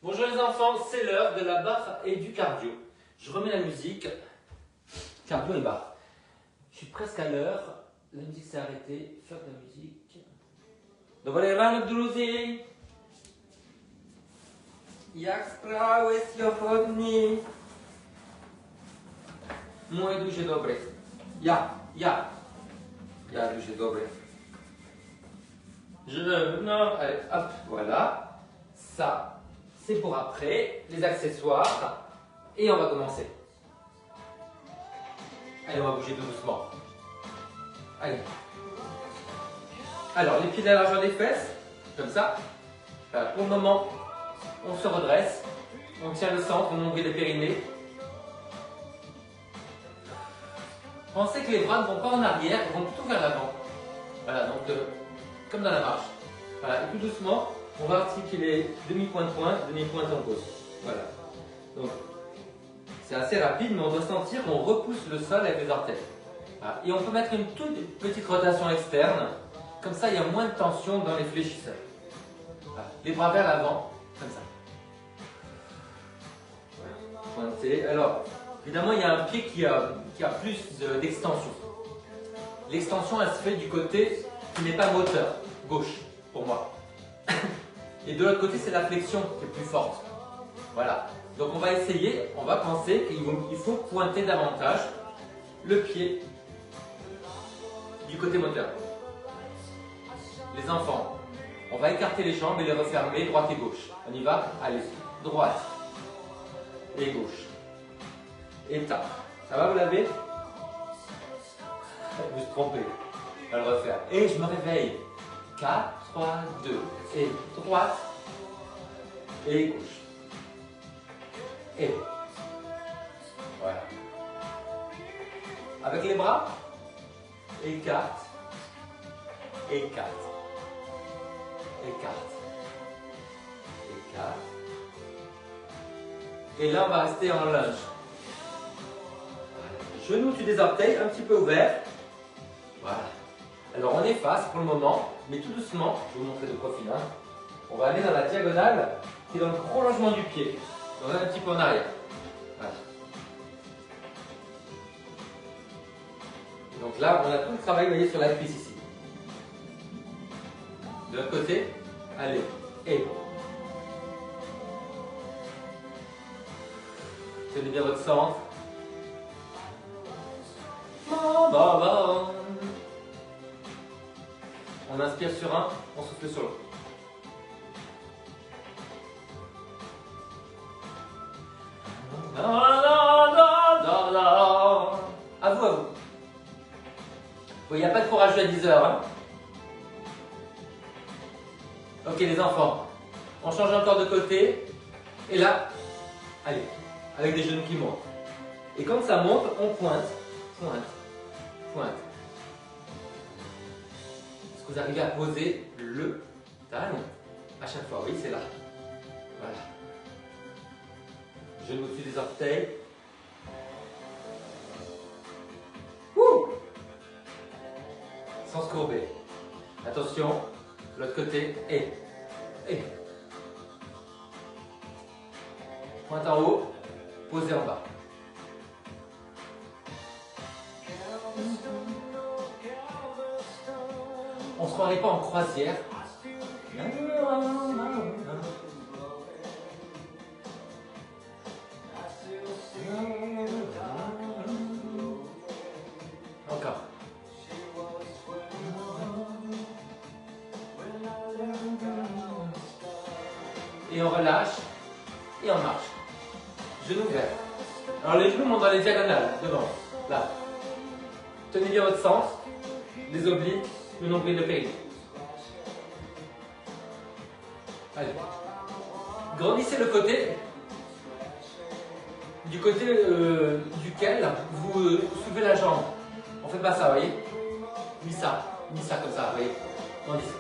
Bonjour les enfants, c'est l'heure de la barre et du cardio. Je remets la musique. Cardio et barre. Je suis presque à l'heure. La musique s'est arrêtée. Fuck la musique. Dobre rano, druzy. Jak sprawy sjochodni? Moje duże dobre. Ja duże dobre. Non, allez, hop, voilà. Ça, c'est pour après, les accessoires. Et on va commencer. Allez, on va bouger tout doucement. Allez. Alors, les pieds à la largeur des fesses, comme ça. Voilà, pour le moment, on se redresse. On tient le centre, on nombril des périnées. Pensez que les bras ne vont pas en arrière, ils vont plutôt vers l'avant. Voilà, donc comme dans la marche. Voilà, et tout doucement, on va articuler demi-pointe-pointe, demi-pointe en pause. Voilà. Donc, c'est assez rapide, mais on doit sentir qu'on repousse le sol avec les orteils. Voilà. Et on peut mettre une toute petite rotation externe. Comme ça, il y a moins de tension dans les fléchisseurs. Voilà. Les bras vers l'avant, comme ça. Voilà. Pointé. Alors, évidemment, il y a un pied qui a plus d'extension. L'extension, elle se fait du côté qui n'est pas moteur, gauche, pour moi. Et de l'autre côté, c'est la flexion qui est plus forte. Voilà. Donc on va essayer, on va penser qu'il faut pointer davantage le pied du côté moteur. Les enfants, on va écarter les jambes et les refermer droite et gauche. On y va? Allez, droite et gauche. Et tape. Ça va, vous l'avez? Je me suis trompé. On va le refaire. Et je me réveille. 4, 3, 2. Et droite et gauche. Et voilà. Avec les bras, écarte, écarte, écarte, écarte. Et là, on va rester en lunge. Genoux tu des orteils un petit peu ouverts. Voilà. Alors on efface pour le moment, mais tout doucement, je vais vous montrer de profil. Hein. On va aller dans la diagonale qui est dans le prolongement du pied. On est un petit peu en arrière. Voilà. Donc là, on a tout le travail, vous voyez, sur la cuisse ici. De l'autre côté, allez, et. Tenez bien votre centre. On inspire sur un, on souffle sur l'autre. À vous, à vous. Il n'y a pas de courageux à 10 heures. Hein. Ok les enfants, on change encore de côté. Et là, allez, avec des genoux qui montent. Et quand ça monte, on pointe, pointe, pointe. Est-ce que vous arrivez à poser le talon à chaque fois? Oui, c'est là. Voilà. Genoux au-dessus des orteils. Ouh! Sans se courber. Attention, l'autre côté, et. Pointe en haut, posez en bas. On ne se croirait pas en croisière. Encore. Et on relâche. Et on marche. Genoux ouverts. Alors les genoux montent dans les diagonales, devant. Là. Tenez bien votre centre. Les obliques, le nombril de périnée. Allez. Grandissez le côté. Du côté duquel vous soulevez la jambe. On fait pas ça, vous voyez. Mis ça comme ça, vous voyez. Grandissez.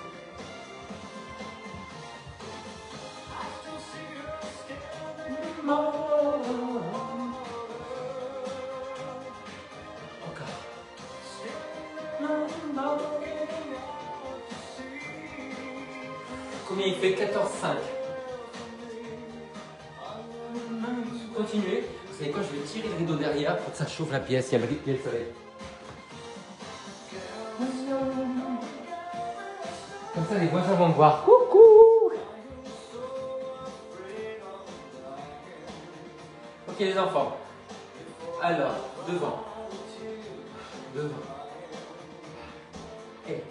Encore. Combien il fait? 14,5. continuer. Vous savez quoi, je vais tirer le rideau derrière pour que ça chauffe la pièce. Il y a le soleil. Comme ça, les voisins vont me voir. Coucou! Ok, les enfants. Alors, devant. Et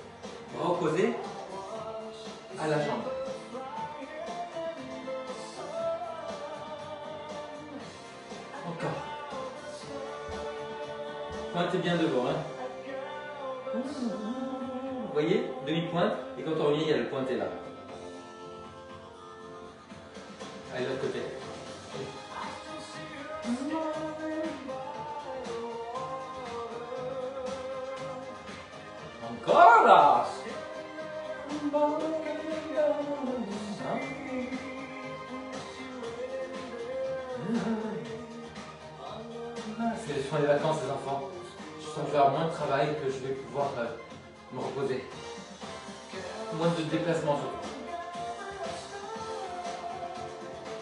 reposer à la jambe. Encore. Pointez bien devant. Hein. Vous voyez, demi-pointe, et quand on revient, il y a le pointé là. Allez, de l'autre côté. Encore là. C'est les soins des vacances, les enfants. Je sens que je vais avoir moins de travail, que je vais pouvoir me reposer. Moins de déplacements surtout.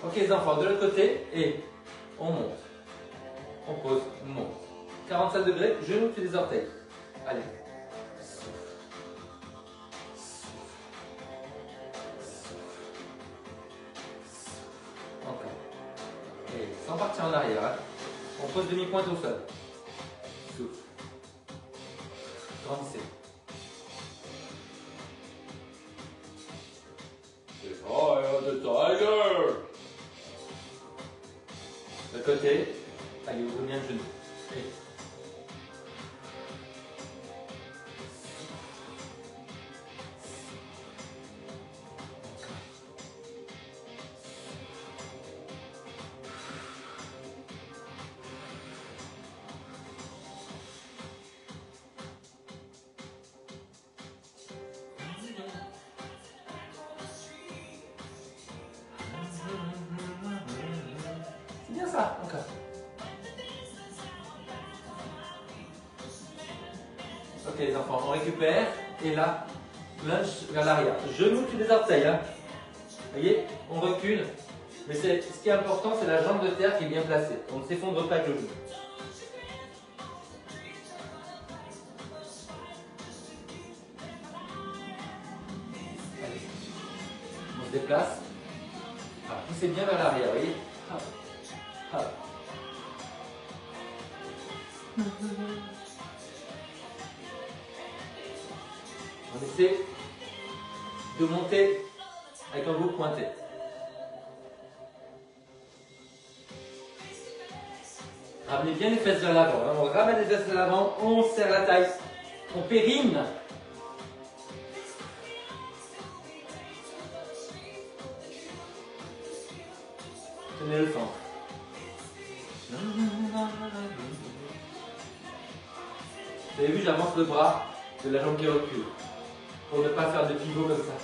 Ok les enfants, de l'autre côté, et on monte. On pose, on monte. 45 degrés, genoux puis les orteils. Allez. Encore. Et sans partir en arrière. Hein. On pose demi-pointe au sol. Souffle. Grandissez. The tiger. De côté. Allez, ouvre bien le genou. Et. C'est bien ça, encore. Ok les enfants, on récupère et là, lunge vers l'arrière. Genoux puis les orteils. Hein. Vous voyez, on recule. Mais ce qui est important, c'est la jambe de terre qui est bien placée. On ne s'effondre pas avec le genou. Allez. On se déplace. Alors, poussez bien vers l'arrière, vous voyez. Hop. Hop. On essaie de monter avec un dos pointé. Ramenez bien les fesses vers l'avant. Hein. On ramène les fesses vers l'avant, on serre la taille, on périne. Tenez le centre. Vous avez vu, j'avance le bras de la jambe qui recule. Pour ne pas faire de pivot comme ça.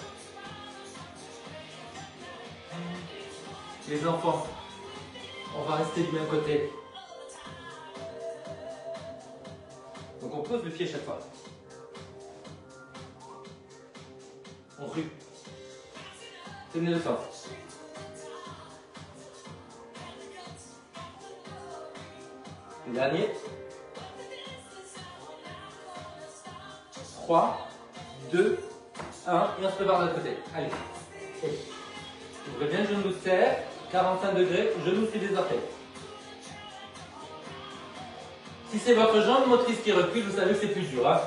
Les enfants, on va rester du même côté. Donc on pose le pied chaque fois. On rue. Tenez le centre. Le dernier. 3, 2, 1, et on se prépare de l'autre côté. Allez. Ouvrez bien le genou de serre, 45 degrés, genou sur les orteils. Si c'est votre jambe motrice qui recule, vous savez que c'est plus dur. Hein.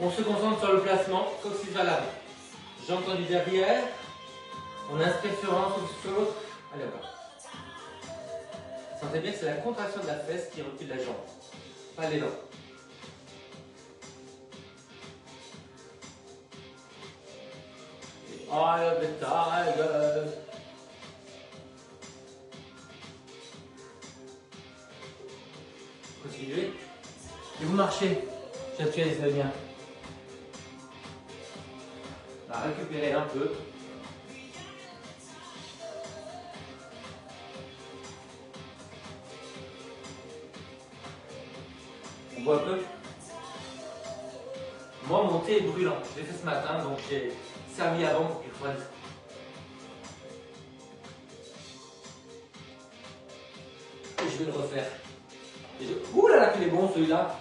On se concentre sur le placement, coccyx vers l'avant. Jambe tendue derrière. On inspire sur un, sur l'autre. Allez, encore. Sentez bien que c'est la contraction de la fesse qui recule la jambe, pas l'élan. Eye of the tiger. Continuez. Et vous marchez. J'appuie les Islamiens. On va récupérer un peu. On voit un peu. Moi, mon thé est brûlant. Je l'ai fait ce matin, donc j'ai servi avant pour qu'il refroidisse. vais le refaire. Ouh là là, qu'il est bon celui-là.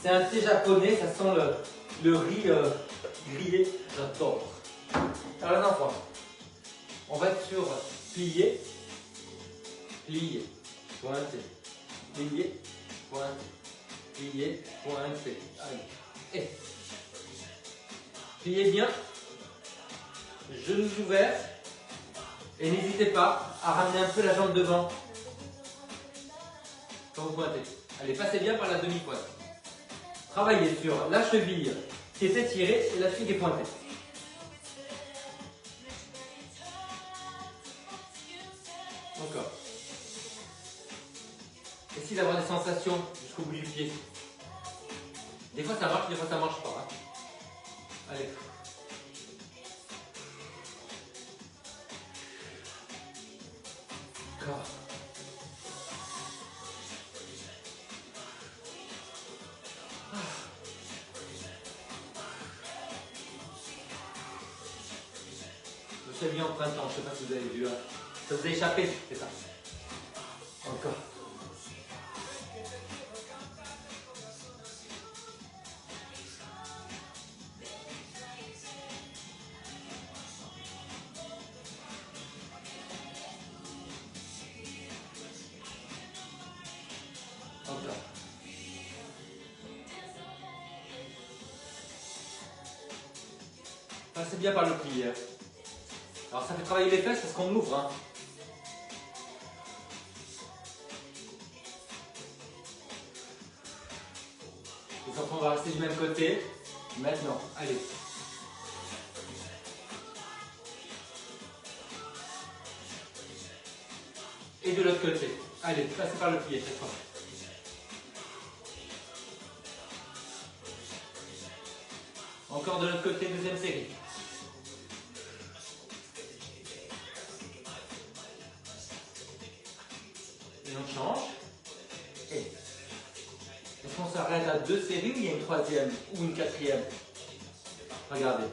C'est un thé japonais, ça sent le riz grillé. J'adore. Alors les enfants, on va être sur plier, plier, pointer, plier, pointer, plier, pointer. Allez. Et pliez bien, genoux ouverts. Et n'hésitez pas à ramener un peu la jambe devant quand vous pointez. Allez, passez bien par la demi-pointe. Travaillez sur la cheville qui est étirée et la cheville qui est pointée. Encore. Essayez d'avoir des sensations jusqu'au bout du pied. Des fois ça marche, des fois ça marche pas. Hein. Allez. Encore. Je sais bien en printemps, je ne sais pas si vous avez vu. Hein. Ça vous a échappé, c'est ça. Encore. Encore. Passez bien par le plié. Alors ça fait travailler les fesses parce qu'on ouvre. Hein. Les enfants, on va rester du même côté. Maintenant, allez. Et de l'autre côté. Allez, passez par le plié cette fois. Encore de l'autre côté, deuxième série. Et on change. Et est-ce qu'on s'arrête à 2 séries ou il y a une troisième ou une quatrième? Regardez.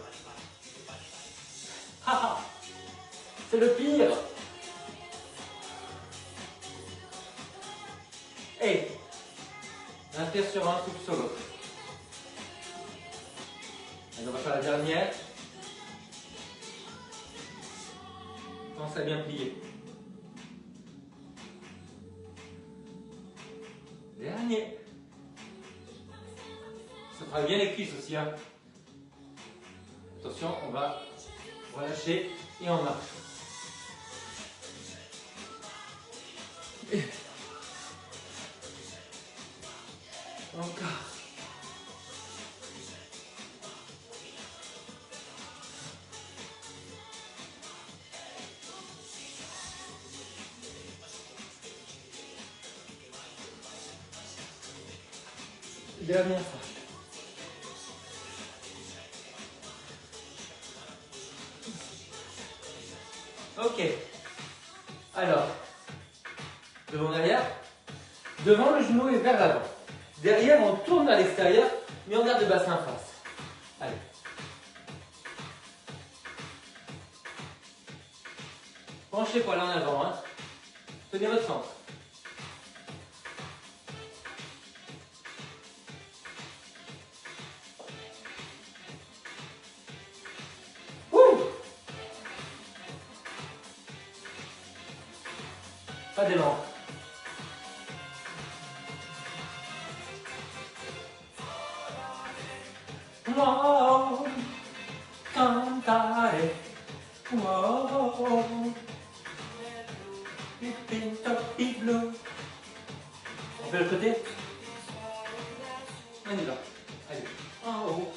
C'est le pire. Et inspire sur un, souffle sur l'autre. On va faire la dernière. Pense à bien plier. Dernier. Ça travaille bien les cuisses aussi. Hein. Attention, on va relâcher et on marche. Et encore. Dernière fois. Ok. Alors, devant derrière. Devant, le genou est vers l'avant. Derrière, on tourne à l'extérieur, mais on garde le bassin en face. Allez. Penchez poil en avant. Hein. Tenez votre centre. Pas d'élan. Wow, cantare. Wow, pipi bleu. On fait le côté. On y va. Allez. En haut.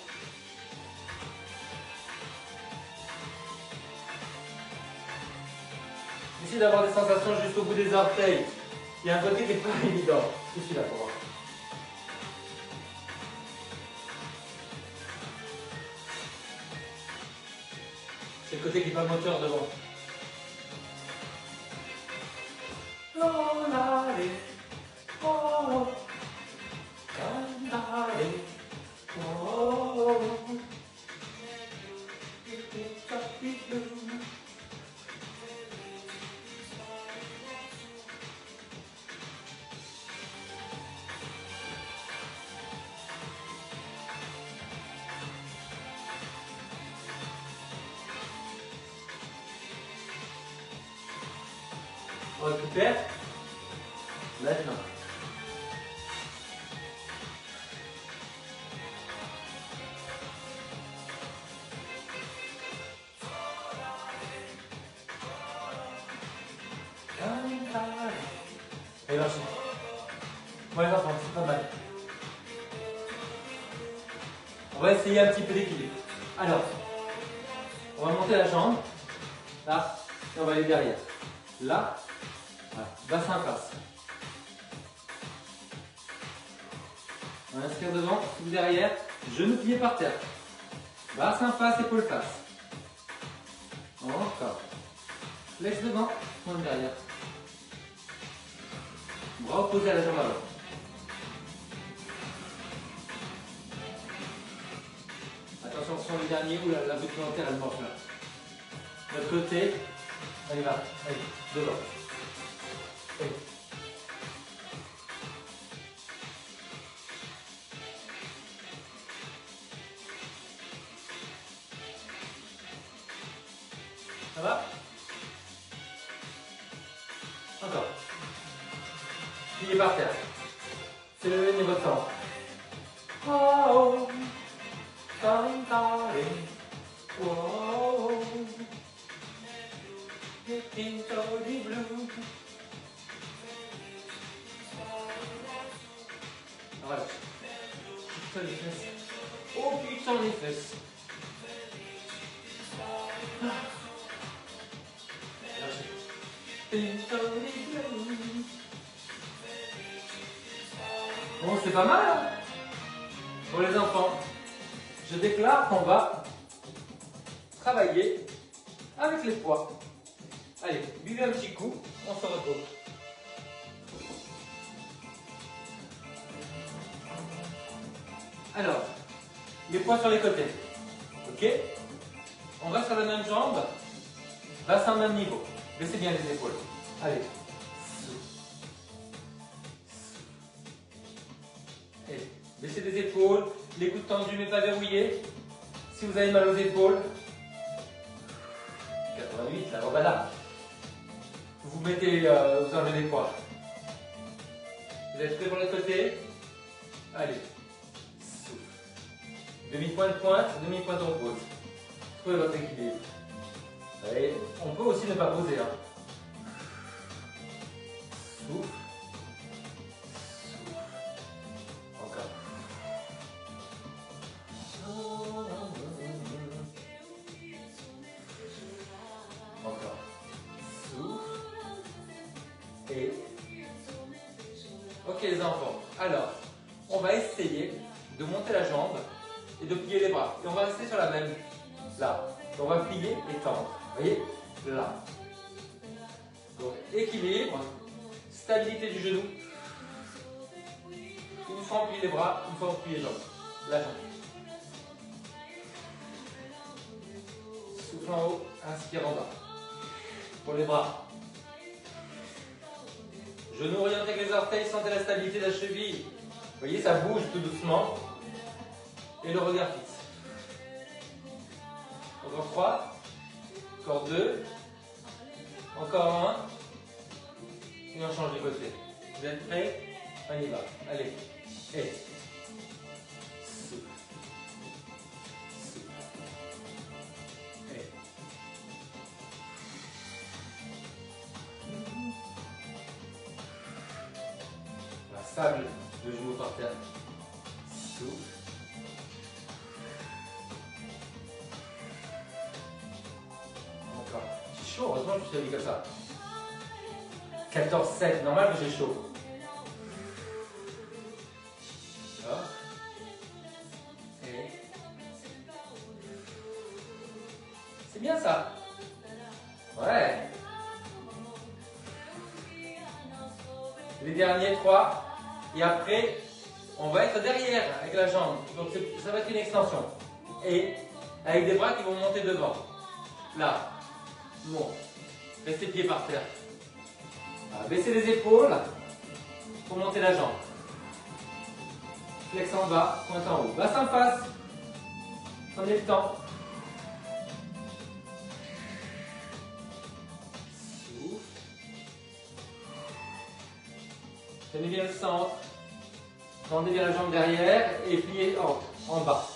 Essayez d'avoir des sensations juste au bout des orteils. Il y a un côté qui n'est pas évident. C'est celui-là pour moi. C'est le côté qui n'est pas moteur devant. On récupère. Maintenant. Allez, merci. Bon les enfants, c'est pas mal. On va essayer un petit peu d'équilibre. Alors, on va monter la jambe. Là, et on va aller derrière. Là, voilà. Bassin face. On inspire devant, souffle derrière, genou plié par terre. Bassin face, épaule face. Encore. Flex devant, tourne derrière. Bras opposés à la jambe avant. Attention sur le dernier, où la butte plantaire elle morfle là. De l'autre côté, allez va, allez, devant. Allez. Ça va? Encore. Plié par terre. C'est le niveau de temps. Oh, darling, darling. Oh, getting totally blue. Voilà. Putain les fesses. Oh putain les fesses. Bon, c'est pas mal hein. Pour les enfants. Je déclare qu'on va travailler avec les poids. Allez, buvez un petit coup, on se repose. Alors, les poids sur les côtés. Ok? On va sur la même jambe, bassin au même niveau. Baissez bien les épaules. Allez. Et baissez les épaules, les coudes tendus mais pas verrouillés. Si vous avez mal aux épaules, 88, la robe à l'arc. Vous mettez, vous enlevez les poids. Vous êtes prêts pour le côté? Allez. Souffle. Demi-point de pointe, demi-point de repose. Trouvez votre équilibre. Allez. On peut aussi ne pas poser. Hein. Souffle. Souffle. Encore. Encore. Souffle. Et. Ok les enfants. Alors, on va essayer de monter la jambe et de plier les bras. Et on va rester sur la même. Là. On va plier et tendre. Vous voyez? Là. Donc, équilibre. Stabilité du genou. Une fois on plie les bras, une fois on plie les jambes. La jambe. Souffle en haut, inspire en bas. Pour les bras. Genou orienté avec les orteils, sentez la stabilité de la cheville. Vous voyez, ça bouge tout doucement. Et le regard fixe. Encore 3. Encore 2. Encore 1. Et on change de côté. Vous êtes prêts? On y va. Allez. Et. Souffle. Souffle. Et. La sable de genou par terre. Souffle. Encore. C'est chaud, heureusement que je suis habillé comme ça. 14-7, normal que j'ai chaud. Là. Et. C'est bien ça. Ouais. Les derniers 3. Et après, on va être derrière avec la jambe. Donc ça va être une extension. Et avec des bras qui vont monter devant. Là. Bon. Restez pieds par terre. Voilà. Baissez les épaules pour monter la jambe. Flex en bas, pointe en haut. Bassin face. Prenez le temps. Souffle. Tenez bien le centre. Tendez bien la jambe derrière et pliez en bas.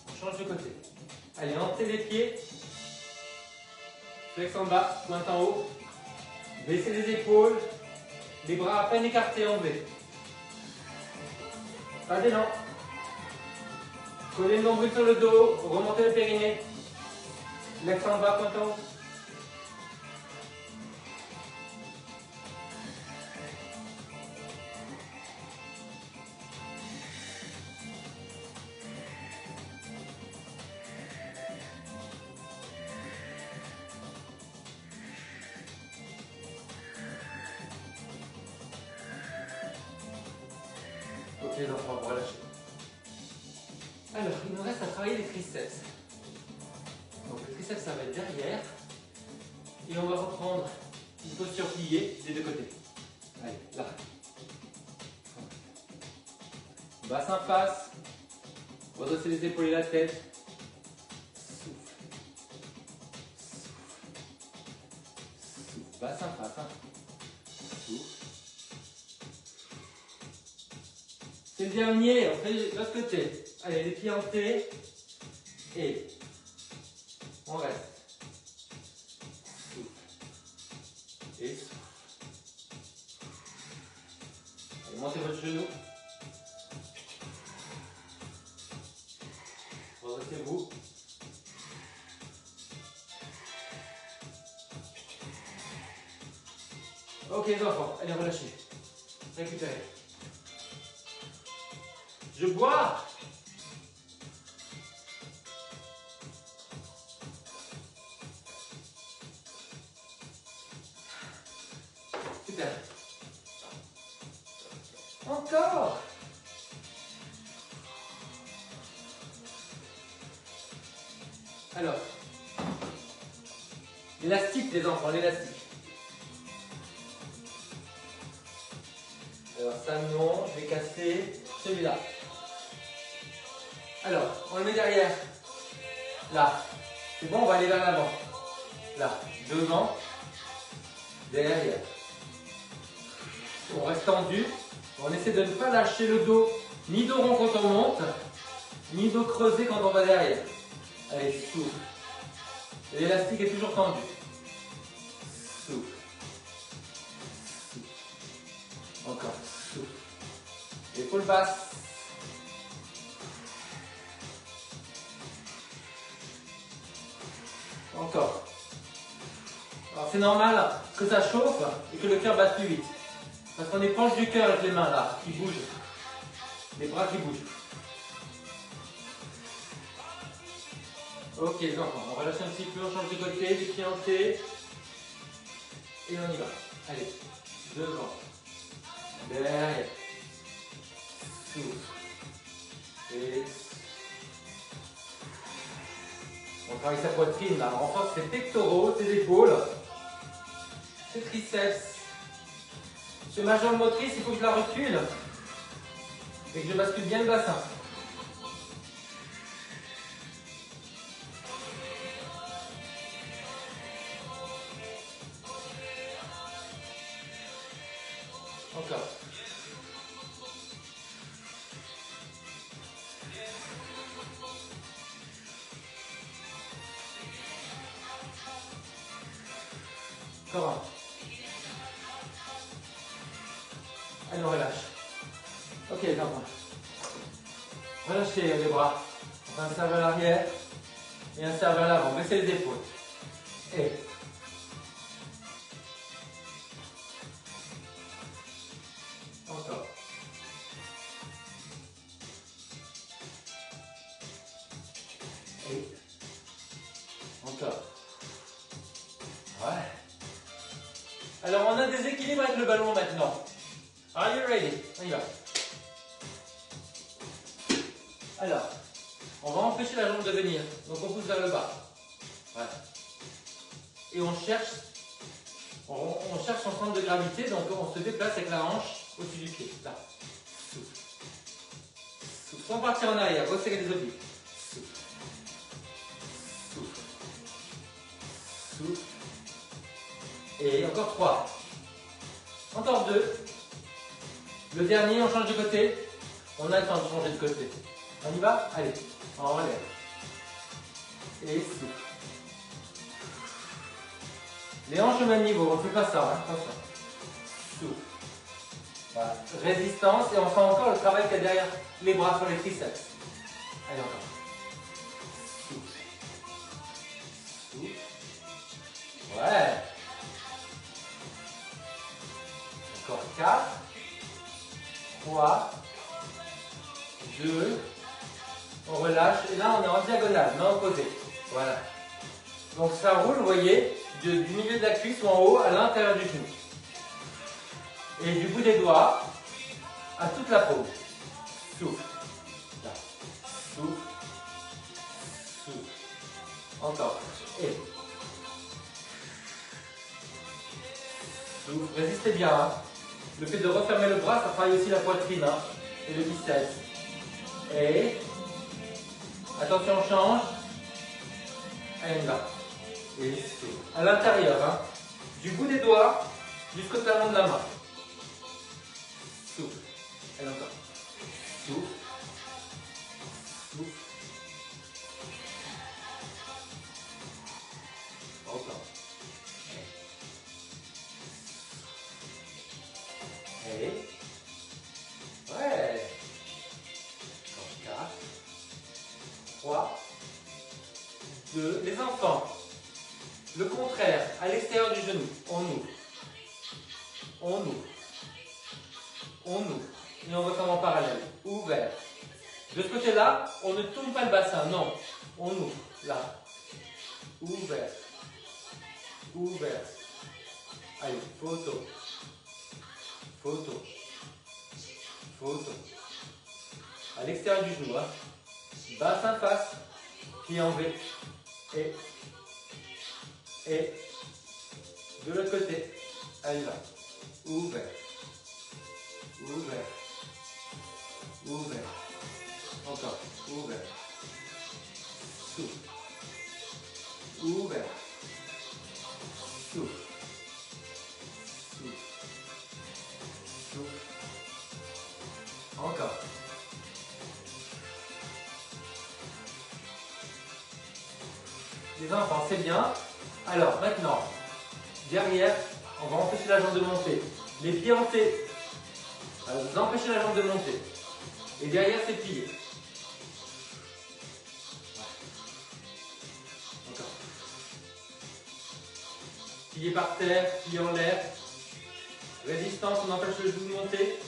On change de côté. Allez, montez les pieds. Flex en bas, pointe en haut. Baissez les épaules. Les bras à peine écartés en V. Pas d'élan. Collez le nombril sur le dos, remontez le périnée. Flex en bas, pointe en haut. Ok, les enfants, on va relâcher. Alors, il nous reste à travailler les triceps. Donc, le triceps, ça va être derrière. Et on va reprendre une posture pliée des deux côtés. Allez, là. Bassin face. Redressez les épaules et la tête. Souffle. Souffle. Souffle. Bassin face. Hein. Souffle. C'est le dernier, on fait de l'autre côté. Allez, les pieds en T. Et on reste. Souffle. Et souffle. Allez, montez votre genou. Redressez-vous. Ok les enfants, allez relâchez. Récupérez. Je bois. Super. Encore. Alors, l'élastique les enfants, l'élastique. Alors ça non, je vais casser celui-là. Alors, on le met derrière. Là. C'est bon, on va aller vers l'avant. Là, devant, derrière. On reste tendu. On essaie de ne pas lâcher le dos, ni dos rond quand on monte, ni dos creusé quand on va derrière. Allez, souffle. L'élastique est toujours tendu. Souffle. Souffle. Encore. Souffle. Épaule basse. Encore. Alors c'est normal que ça chauffe et que le cœur batte plus vite. Parce qu'on est proche du cœur avec les mains là, qui bougent. Les bras qui bougent. Ok les enfants, on relâche un petit peu, on change de côté, les pieds en T. Et on y va. Allez, devant. Derrière. Souffle. Et on travaille sa poitrine là, on renforce ses pectoraux, ses épaules, ses triceps. Sur ma jambe motrice, il faut que je la recule et que je bascule bien le bassin. Encore. Encore un. Allez, on relâche. Ok, les enfants. Relâchez les bras. Un serre vers l'arrière et un serre vers l'avant. Baissez les épaules. Et encore. Et encore. Ouais. Alors on a des équilibres avec le ballon maintenant. Are you ready? On y va. Alors, on va empêcher la jambe de venir. Donc on pousse vers le bas. Voilà. Et on cherche son centre de gravité. Donc on se déplace avec la hanche au-dessus du pied. Là. Souffle. Sans partir en arrière, resserrez les obliques. Souffle. Souffle. Souffle. Et encore 3. Encore 2. Le dernier, on change de côté. On a le temps de changer de côté. On y va? Allez, on relève. Et souffle. Les hanches au même niveau, on ne fait pas ça, hein, attention. Souffle. Voilà. Résistance, et on sent encore le travail qu'il y a derrière les bras sur les triceps. Allez, encore. Souffle. Souffle. Ouais. Encore 4. 3. 2. On relâche. Et là, on est en diagonale, main opposée. Voilà. Donc ça roule, vous voyez, du milieu de la cuisse ou en haut à l'intérieur du genou. Et du bout des doigts à toute la paume. Souffle. Là. Souffle. Souffle. Encore. Et. Souffle. Résistez bien. Hein. Le fait de refermer le bras, ça travaille aussi la poitrine hein, et le biceps. Et. Attention, on change. Allez, là. Et souffle. À l'intérieur. Hein. Du bout des doigts jusqu'au talon de la main. Souffle. Et encore. Souffle. Souffle. Encore. Et. Ouais. Encore 4. 3. 2. Les enfants. Le contraire, à l'extérieur du genou. On ouvre. On ouvre. On ouvre. Et on retombe en parallèle. Ouvert. De ce côté-là, on ne tourne pas le bassin. Non. On ouvre. Là. Ouvert. Ouvert. Allez, photo. Photo. Photo. À l'extérieur du genou. Hein. Bassin face. Pied en V. Et. De l'autre côté. Allez là. Ouvert. Ouvert. Ouvert. Encore. Ouvert. Souffle. Ouvert. Souffle. Souffle. Souffle. Encore. Les enfants, c'est bien. Alors, maintenant, derrière, on va empêcher la jambe de monter. Les pieds en T. Vous empêchez la jambe de monter. Et derrière, c'est plié. Encore. Plié par terre, plié en l'air. Résistance, on empêche le genou de monter.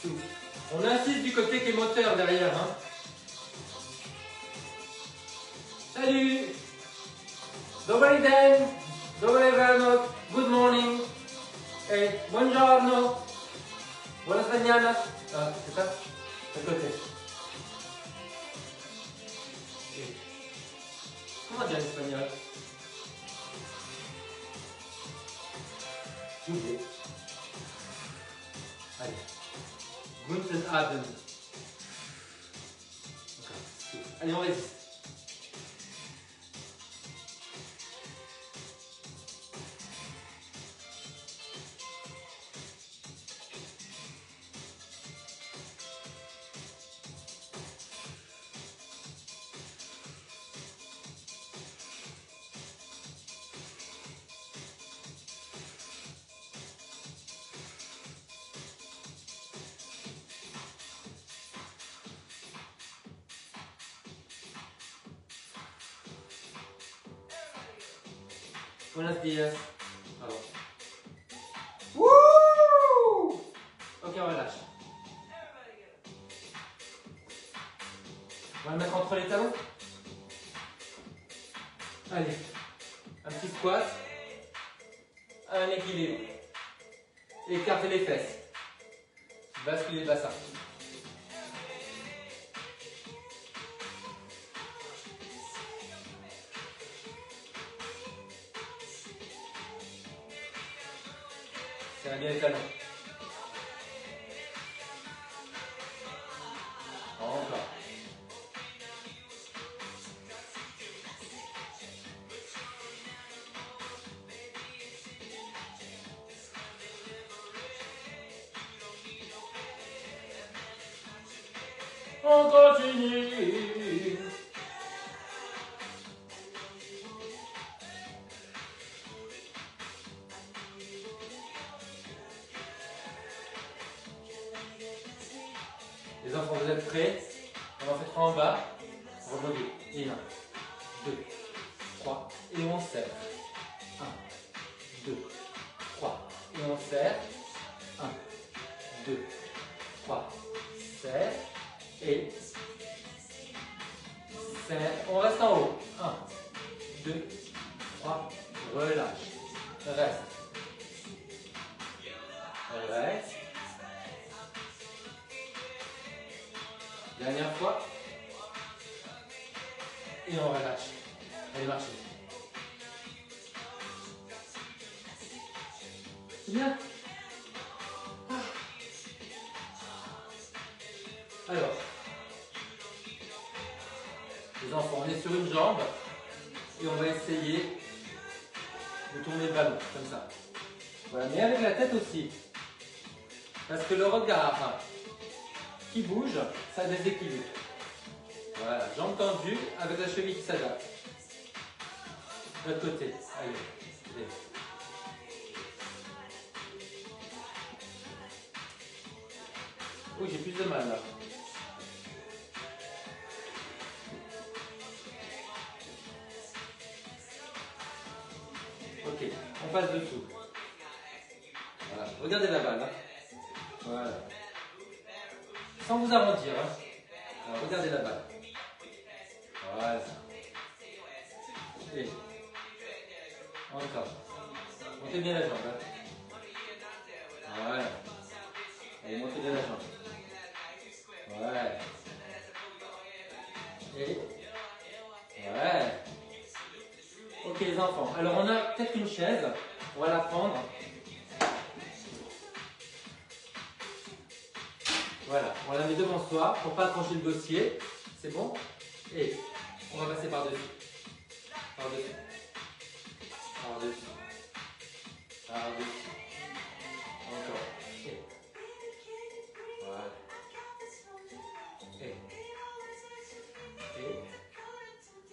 Souffle. On insiste du côté qui est moteur derrière. Hein. Salut! Dobry den! Dobry rano! Good morning! Hey, buongiorno! Buenas mañanas! Ah, c'est ça? De côté. Et comment dire en espagnol? Doublé. Allez. Guten Abend. Okay. Allez, on résiste. Buenos días. Alors. Wouh! Ok, on relâche. On va le mettre entre les talons. Allez. Un petit squat. Un équilibre. Écartez les fesses. Basculez le bassin. Serrez bien les talons. On continue. Les enfants, vous êtes prêts? On en fait 3 en bas. Revenez. Et 1, 2, 3. Et on serre. 1, 2, 3. Et on serre. 1, 2, 3. Serre. Et serre. On reste en haut. 1, 2, 3. Relâche. Reste. Reste. Dernière fois. Et on relâche. Allez, marchez. C'est bien. Alors, les enfants, on est sur une jambe et on va essayer de tourner le ballon, comme ça. Voilà, mais avec la tête aussi. Parce que le regard qui bouge, ça déséquilibre. Voilà, jambes tendues avec la cheville qui s'adapte. De l'autre côté, allez. Allez. Oui, j'ai plus de mal là. Ok, on passe dessous. Voilà, regardez la balle. Hein. Voilà. Sans vous arrondir. Hein. Alors, regardez la balle. Voilà. Et encore. Montez bien la jambe. Hein. Voilà. Allez, montez bien la jambe. Ouais. Et ouais. Ok les enfants. Alors on a peut-être une chaise. On va la prendre. Voilà. On la met devant soi pour pas accrocher le dossier. C'est bon? Et on va passer par-dessus. Par-dessus. Par-dessus. Par-dessus. Encore. Et. Voilà. Et.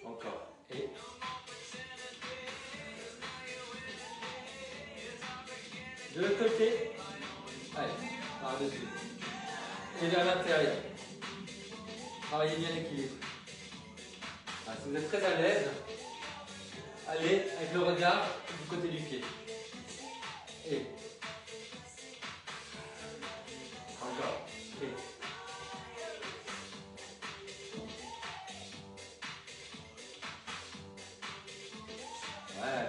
Encore. Et. De l'autre côté. Allez. Par-dessus. Et vers l'intérieur. Travaillez bien l'équilibre. Ah, si vous êtes très à l'aise, allez avec le regard du côté du pied. Et. Encore. Et. Ouais.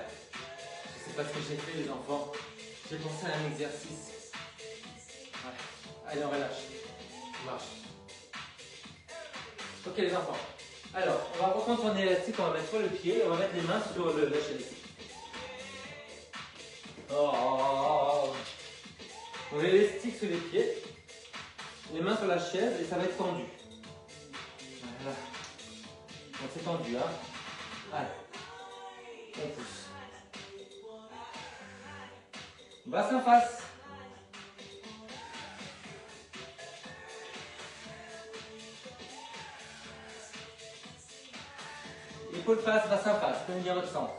Je sais pas ce que j'ai fait les enfants. J'ai pensé à un exercice. Ouais. Allez, on relâche. On marche. Ok les enfants. Alors, on va reprendre son élastique, on va mettre sur le pied et on va mettre les mains sur la chaise. Oh. On met l'élastique sur les pieds, les mains sur la chaise et ça va être tendu. Voilà. Donc c'est tendu, hein. Allez. On pousse. Bassin face. Épaule face, bassin face. Tenez bien votre centre.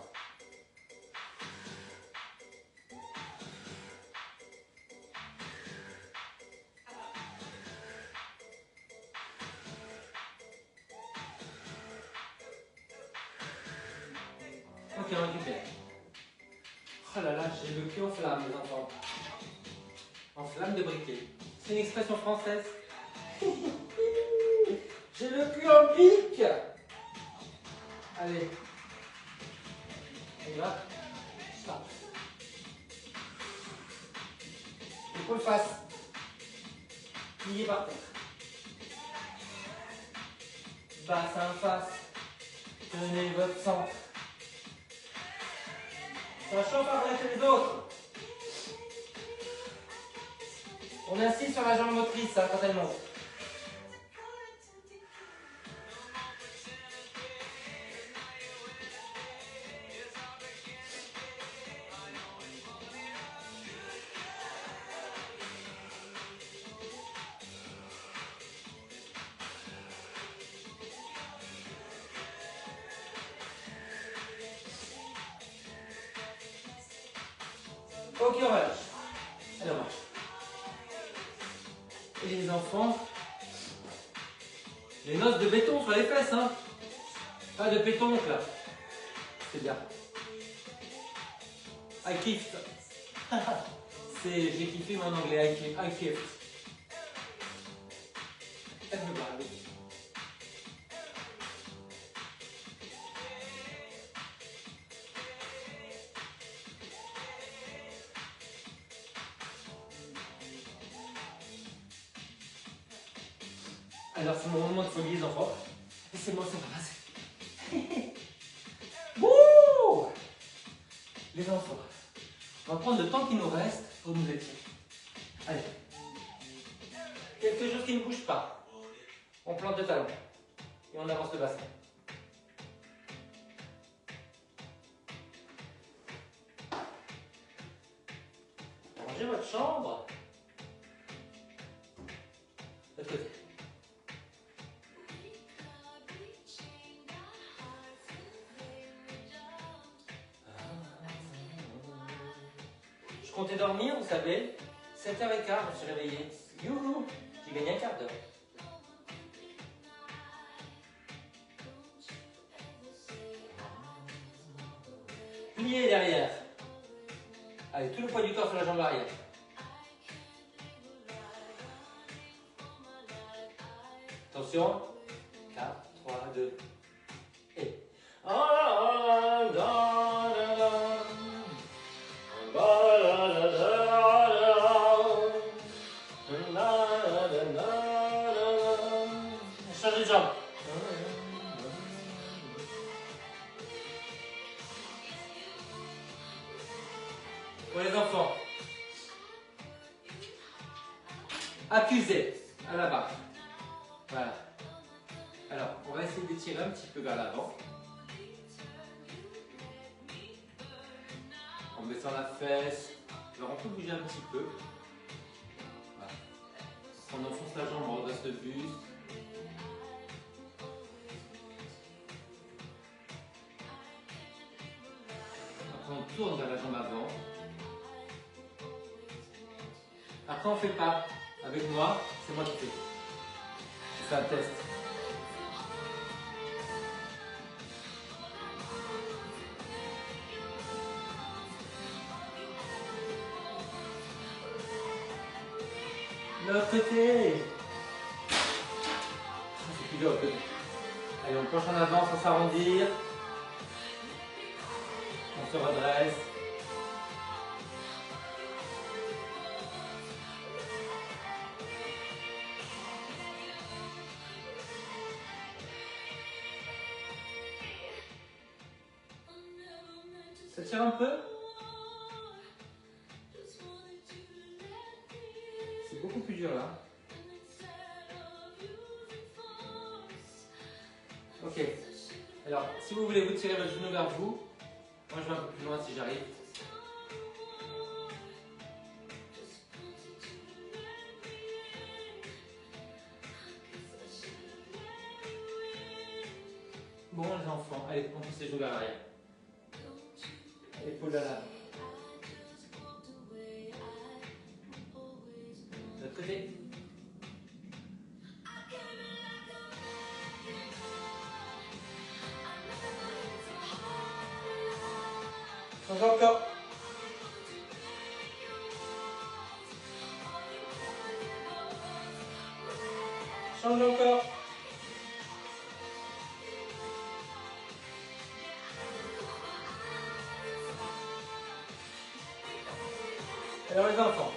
Ok, on récupère. Oh là là, j'ai le cul en flamme, les enfants. En flamme de briquet. C'est une expression française. J'ai le cul en pique. Allez. On y va. Stop. Épaule face. Plié par terre. Bassin face. Tenez votre centre. Ça chauffe après les autres. On insiste sur la jambe motrice hein, quand elle monte. Ok, on relâche. Allez, on marche. Et les enfants, les noces de béton sur les fesses, hein. Pas de pétoncle là. C'est bien. I kiffed. J'ai kiffé mon anglais. I kiffed. Everybody. Alors c'est mon moment de folie les enfants. Et c'est moi, c'est pas passé. Wouh! Les enfants, on va prendre le temps qui nous reste pour nous étirer. Allez. Quelque chose qui ne bouge pas. On plante le talon. Et on avance le bassin. Rangez votre chambre. De l'autre côté. Je comptais dormir, vous savez. 7h15, je me suis réveillé. Youhou! J'ai gagné un quart d'heure. Pliez derrière. Allez, tout le poids du corps sur la jambe arrière. Attention. 4, 3, 2. Et. Changez de jambe. Pour les enfants. Accusé à la barre. Voilà. Alors, on va essayer d'étirer un petit peu vers l'avant. En baissant la fesse. Alors, on peut bouger un petit peu. Voilà. On enfonce la jambe, on redresse le buste. Après, on tourne vers la jambe avant. Après, on ne fait pas. Avec moi, c'est moi qui fais. C'est un test. L'autre côté. C'est plus dur l'autre côté. Allez, on penche en avant sans s'arrondir. On se redresse. Ça tire un peu. C'est beaucoup plus dur là. Ok. Alors, si vous voulez vous tirer votre genou vers vous, moi je vais un peu plus loin si j'arrive. Bon les enfants, allez, on pousse les genoux vers l'arrière. Épaule à l'avant. De l'autre côté. Change encore. Change encore. Alors les enfants,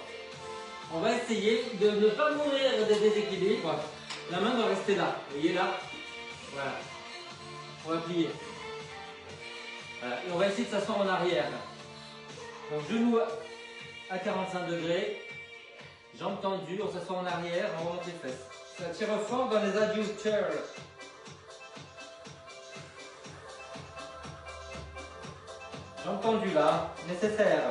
on va essayer de ne pas mourir des déséquilibres. La main doit rester là. Vous voyez là? Voilà. On va plier. Voilà. Et on va essayer de s'asseoir en arrière. Donc genou à 45 degrés. Jambes tendues, on s'assoit en arrière, on remonte les fesses. Ça tire fort dans les adductors. Jambes tendues là, nécessaire.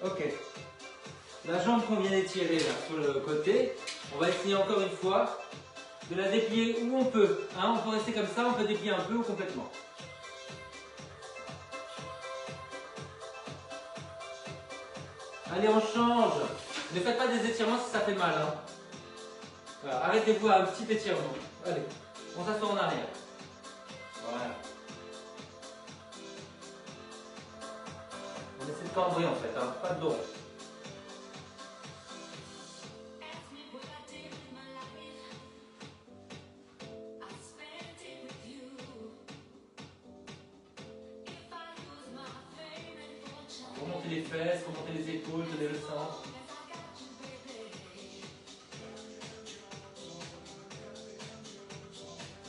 Ok. La jambe qu'on vient d'étirer là sur le côté, on va essayer encore une fois de la déplier où on peut. Hein, on peut rester comme ça, on peut déplier un peu ou complètement. Allez, on change. Ne faites pas des étirements si ça fait mal. Hein. Voilà. Arrêtez-vous à un petit étirement. Allez, on s'assoit en arrière. Voilà. On essaie de cambrer en fait, hein. Pas de dos. Remontez les fesses, remontez les épaules, tenez le centre.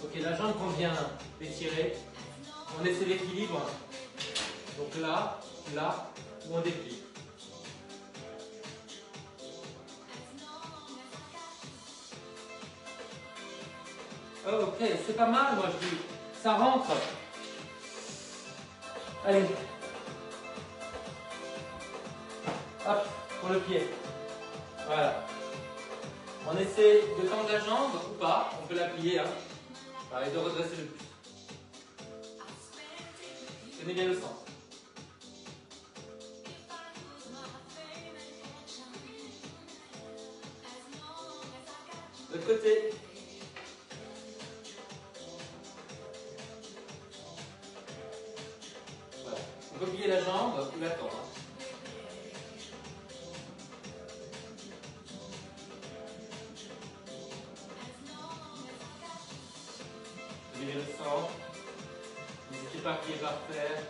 Ok, la jambe qu'on vient d'étirer, on essaie l'équilibre. Donc là, là, où on déplie. Oh, ok, c'est pas mal, moi je dis. Ça rentre. Allez. Hop, pour le pied. Voilà. On essaie de tendre la jambe ou pas, on peut la plier. Hein. Et de redresser le plus. Tenez bien le centre. De l'autre côté. Voilà. On peut plier la jambe ou la tendre. Tenez bien le centre. N'hésitez pas à plier par terre.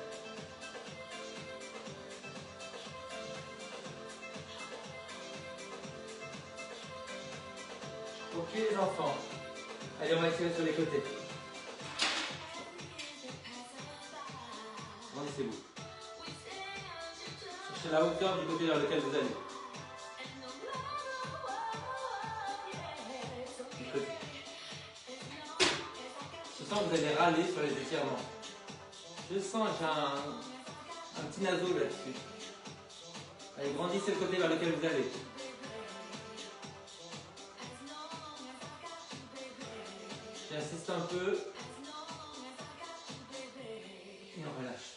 Ok les enfants. Allez, on va essayer sur les côtés. Grandissez-vous. Cherchez la hauteur du côté vers lequel vous allez. Du côté. Je sens que vous allez râler sur les étirements. Je sens que j'ai un petit naseau là-dessus. Allez, grandissez le côté vers lequel vous allez. J'insiste un peu. Et on relâche.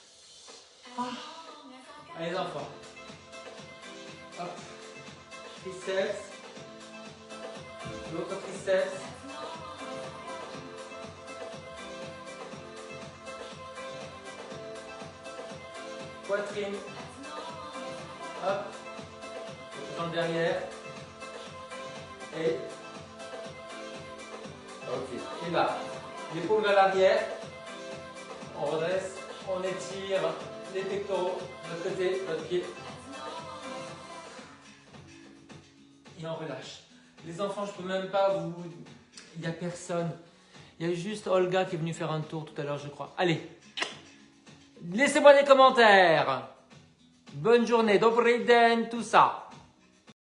Allez les enfants. Hop. Triceps. L'autre triceps. Poitrine. Hop. Jambe derrière. Et. Ok. Et là. L'épaule vers l'arrière. On redresse. On étire les pectoraux. L'autre côté, l'autre pied. Et on relâche. Les enfants, je peux même pas vous. Il n'y a personne. Il y a juste Olga qui est venue faire un tour tout à l'heure, je crois. Allez. Laissez-moi des commentaires. Bonne journée, dobry den, tout ça.